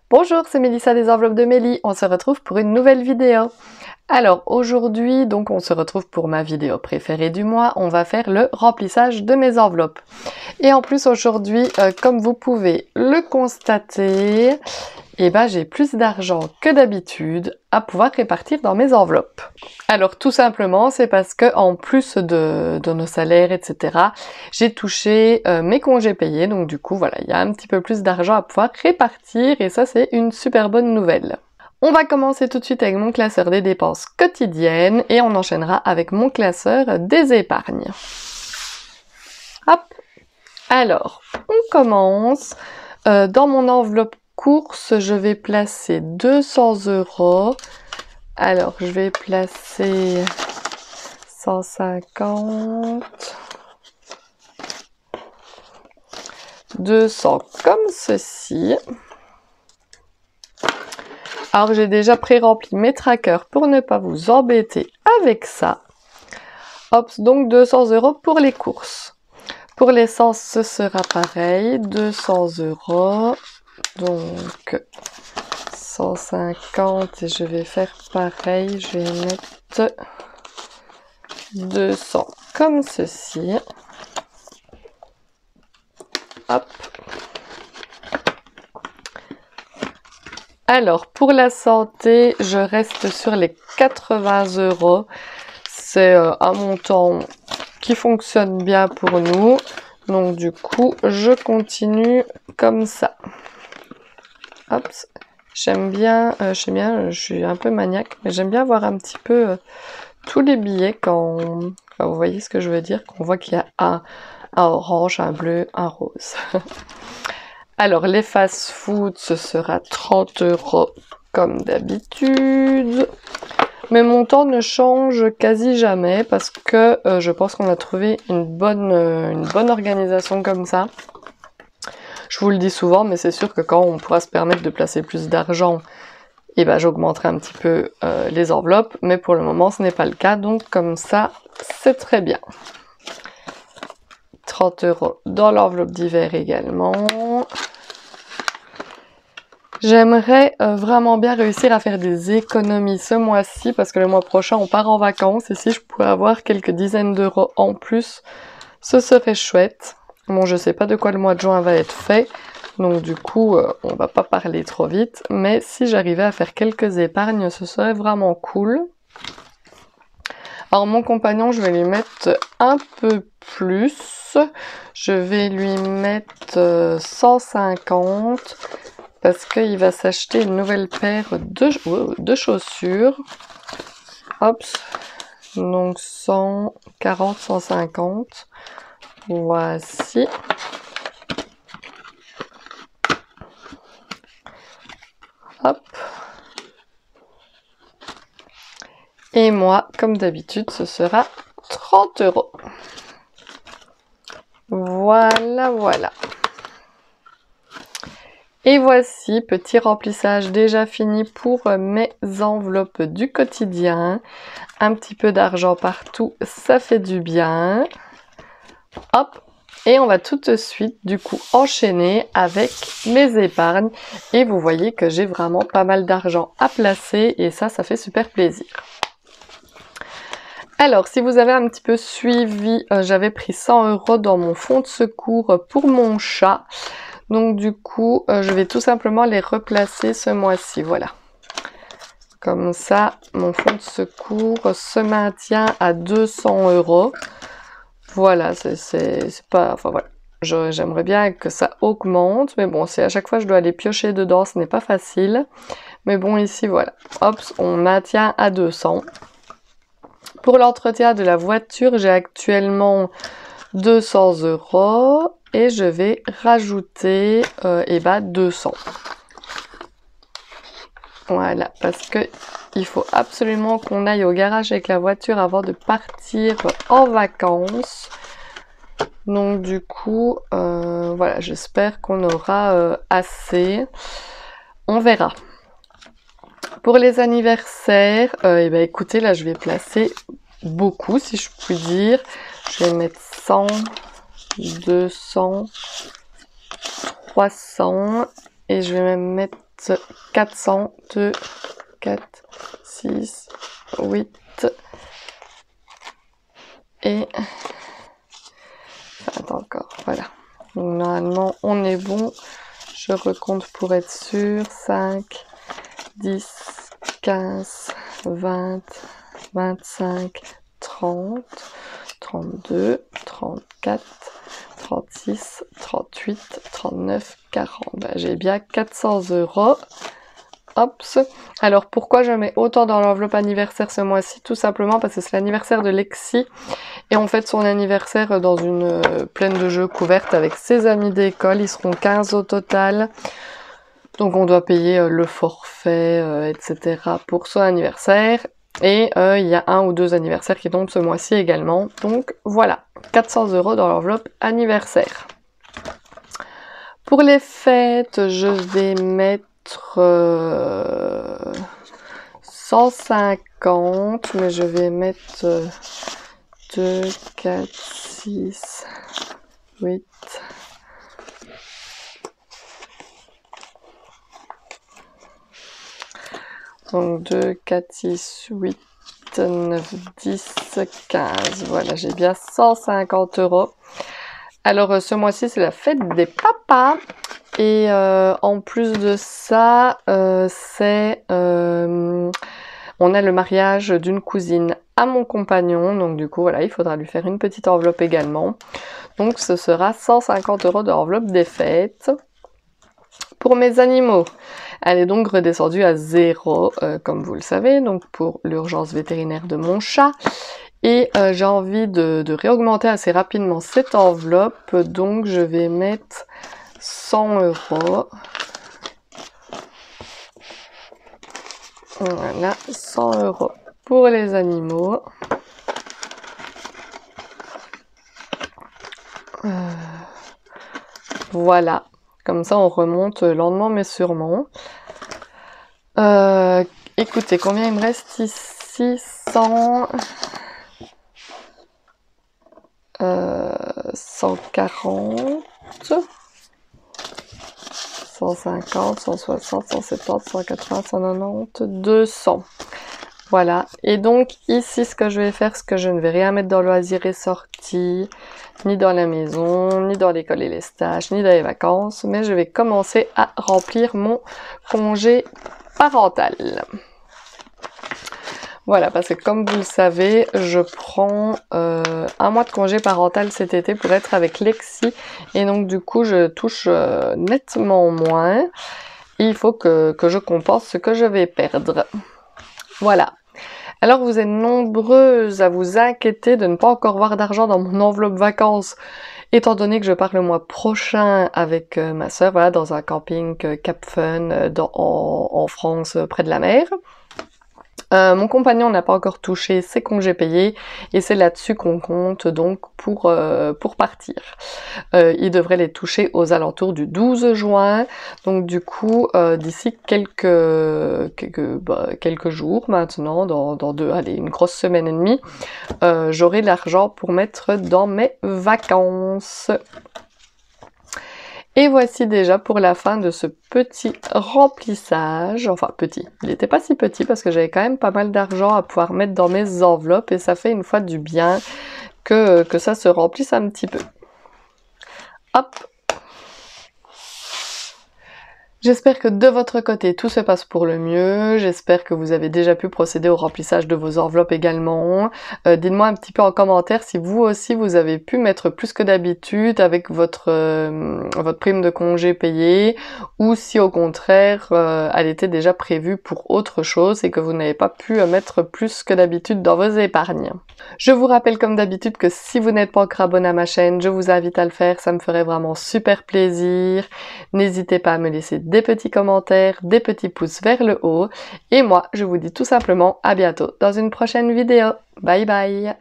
Bonjour, c'est Mélissa des enveloppes de Mélie. On se retrouve pour une nouvelle vidéo. Alors aujourd'hui, donc on se retrouve pour ma vidéo préférée du mois. On va faire le remplissage de mes enveloppes. Et en plus aujourd'hui, comme vous pouvez le constater, j'ai plus d'argent que d'habitude à pouvoir répartir dans mes enveloppes. Alors tout simplement, c'est parce que en plus de nos salaires, etc., j'ai touché mes congés payés. Donc du coup, voilà, il y a un petit peu plus d'argent à pouvoir répartir et ça, c'est une super bonne nouvelle. On va commencer tout de suite avec mon classeur des dépenses quotidiennes et on enchaînera avec mon classeur des épargnes. Hop. Alors, on commence. Dans mon enveloppe courses, je vais placer 200 €. Alors, je vais placer 150, 200 comme ceci. Alors, j'ai déjà pré-rempli mes trackers pour ne pas vous embêter avec ça. Hop, donc 200 € pour les courses. Pour l'essence, ce sera pareil, 200 €. Donc, 150 et je vais faire pareil, je vais mettre 200 comme ceci. Hop. Alors, pour la santé, je reste sur les 80 €. C'est un montant qui fonctionne bien pour nous. Donc, du coup, je continue comme ça. Hop. J'aime bien, je suis un peu maniaque, mais j'aime bien voir un petit peu tous les billets quand vous voyez ce que je veux dire, qu'on voit qu'il y a un orange, un bleu, un rose. Alors, les fast-food, ce sera 30 € comme d'habitude. Mes montants ne changent quasi jamais parce que je pense qu'on a trouvé une bonne organisation comme ça. Je vous le dis souvent, mais c'est sûr que quand on pourra se permettre de placer plus d'argent, j'augmenterai un petit peu les enveloppes. Mais pour le moment, ce n'est pas le cas. Donc, comme ça, c'est très bien. 30 € dans l'enveloppe d'hiver également. J'aimerais vraiment bien réussir à faire des économies ce mois-ci parce que le mois prochain on part en vacances et si je pouvais avoir quelques dizaines d'euros en plus, ce serait chouette. Bon, je sais pas de quoi le mois de juin va être fait, donc du coup on va pas parler trop vite, mais si j'arrivais à faire quelques épargnes, ce serait vraiment cool. Alors mon compagnon, je vais lui mettre un peu plus, je vais lui mettre 150 parce qu'il va s'acheter une nouvelle paire de chaussures. Hop, donc 140, 150. Voici. Hop. Et moi, comme d'habitude, ce sera 30 €. Voilà, voilà. Et voici, petit remplissage déjà fini pour mes enveloppes du quotidien. Un petit peu d'argent partout, ça fait du bien. Hop, et on va tout de suite du coup enchaîner avec mes épargnes. Et vous voyez que j'ai vraiment pas mal d'argent à placer et ça fait super plaisir. Alors, si vous avez un petit peu suivi, j'avais pris 100 € dans mon fonds de secours pour mon chat. Donc du coup, je vais tout simplement les replacer ce mois-ci, voilà. Comme ça, mon fonds de secours se maintient à 200 €. Voilà, c'est pas... Enfin voilà, j'aimerais bien que ça augmente, mais bon, si à chaque fois je dois aller piocher dedans, ce n'est pas facile. Mais bon, ici, voilà, hop, on maintient à 200. Pour l'entretien de la voiture, j'ai actuellement 200 € et je vais rajouter 200. Voilà, parce que il faut absolument qu'on aille au garage avec la voiture avant de partir en vacances. Donc du coup, voilà, j'espère qu'on aura assez. On verra. Pour les anniversaires, écoutez, là je vais placer beaucoup, si je puis dire. Je vais mettre 100, 200, 300 et je vais même mettre 400, 2, 4, 6, 8 et ça attend encore, voilà. Donc normalement on est bon, je recompte pour être sûr, 5, 10, 15, 20, 25, 30, 32, 34, 36, 38, 39, 40. Ben, j'ai bien 400 €. Hop. Alors pourquoi je mets autant dans l'enveloppe anniversaire ce mois-ci? Tout simplement parce que c'est l'anniversaire de Lexi et on fête son anniversaire dans une plaine de jeux couverte avec ses amis d'école. Ils seront 15 au total. Donc on doit payer le forfait, etc. pour son anniversaire. Et il y a 1 ou 2 anniversaires qui tombent ce mois-ci également. Donc voilà, 400 € dans l'enveloppe anniversaire. Pour les fêtes, je vais mettre 150, mais je vais mettre 2, 4, 6, 8... Donc 2, 4, 6, 8, 9, 10, 15. Voilà, j'ai bien 150 €. Alors ce mois-ci, c'est la fête des papas. Et en plus de ça, on a le mariage d'une cousine à mon compagnon. Donc du coup, voilà, il faudra lui faire une petite enveloppe également. Donc ce sera 150 € d'enveloppe des fêtes. Pour mes animaux, elle est donc redescendue à 0, comme vous le savez, donc pour l'urgence vétérinaire de mon chat. Et j'ai envie de réaugmenter assez rapidement cette enveloppe, donc je vais mettre 100 €. Voilà, 100 € pour les animaux. Voilà. Comme ça, on remonte lentement mais sûrement. Écoutez, combien il me reste ici? 100... 140... 150, 160, 170, 180, 190, 200. Voilà. Et donc, ici, ce que je vais faire, c'est que je ne vais rien mettre dans loisirs et sorties, ni dans la maison, ni dans l'école et les stages, ni dans les vacances, mais je vais commencer à remplir mon congé parental. Voilà, parce que comme vous le savez, je prends 1 mois de congé parental cet été pour être avec Lexi, et donc du coup, je touche nettement moins. Et il faut que je compense ce que je vais perdre. Voilà. Alors vous êtes nombreuses à vous inquiéter de ne pas encore voir d'argent dans mon enveloppe vacances, étant donné que je pars le mois prochain avec ma soeur, voilà, dans un camping Cap Fun en France, près de la mer. Mon compagnon n'a pas encore touché ses congés payés et c'est là-dessus qu'on compte donc pour partir. Il devrait les toucher aux alentours du 12 juin, donc du coup d'ici quelques jours maintenant, dans une grosse semaine et demie, j'aurai l'argent pour mettre dans mes vacances. Et voici déjà pour la fin de ce petit remplissage, enfin petit, il n'était pas si petit parce que j'avais quand même pas mal d'argent à pouvoir mettre dans mes enveloppes et ça fait une fois du bien que ça se remplisse un petit peu. Hop! J'espère que de votre côté tout se passe pour le mieux, j'espère que vous avez déjà pu procéder au remplissage de vos enveloppes également. Dites-moi un petit peu en commentaire si vous aussi vous avez pu mettre plus que d'habitude avec votre prime de congé payée, ou si au contraire elle était déjà prévue pour autre chose et que vous n'avez pas pu mettre plus que d'habitude dans vos épargnes. Je vous rappelle comme d'habitude que si vous n'êtes pas encore abonné à ma chaîne, je vous invite à le faire, ça me ferait vraiment super plaisir. N'hésitez pas à me laisser des petits commentaires, des petits pouces vers le haut. Et moi, je vous dis tout simplement à bientôt dans une prochaine vidéo. Bye bye!